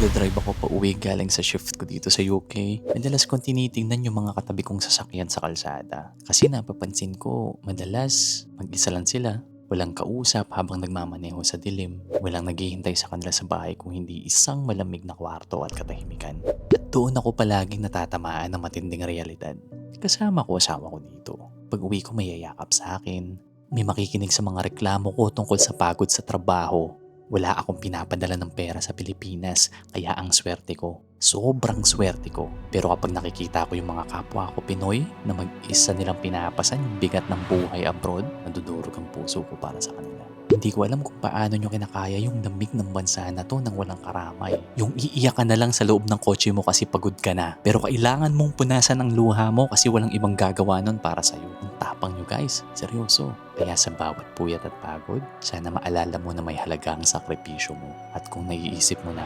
nagdadrive ako pa uwi galing sa shift ko dito sa UK, madalas kong tinitingnan yung mga katabi kong sasakyan sa kalsada. Kasi napapansin ko, madalas mag-isa lang sila. Walang kausap habang nagmamaneho sa dilim. Walang naghihintay sa kanila sa bahay kung hindi isang malamig na kwarto at katahimikan. At doon ako palaging natatamaan ng matinding realidad. Kasama ko asawa ko dito. Pag uwi ko may yayakap sa akin. May makikinig sa mga reklamo ko tungkol sa pagod sa trabaho. Wala akong pinapadala ng pera sa Pilipinas, kaya ang swerte ko. Sobrang swerte ko. Pero kapag nakikita ko yung mga kapwa ko Pinoy na mag-isa nilang pinapasan yung bigat ng buhay abroad, nadudurog ang puso ko para sa kanila. Hindi ko alam kung paano nyo kinakaya yung lamig ng bansa na to nang walang karamay. Yung iiyak ka na lang sa loob ng kotse mo kasi pagod ka na. Pero kailangan mong punasan ang luha mo kasi walang ibang gagawa nun para sa'yo. Ang tapang nyo guys, seryoso. Kaya sa bawat puyat at pagod, sana maalala mo na may halaga ang sakripisyo mo. At kung naiisip mo na,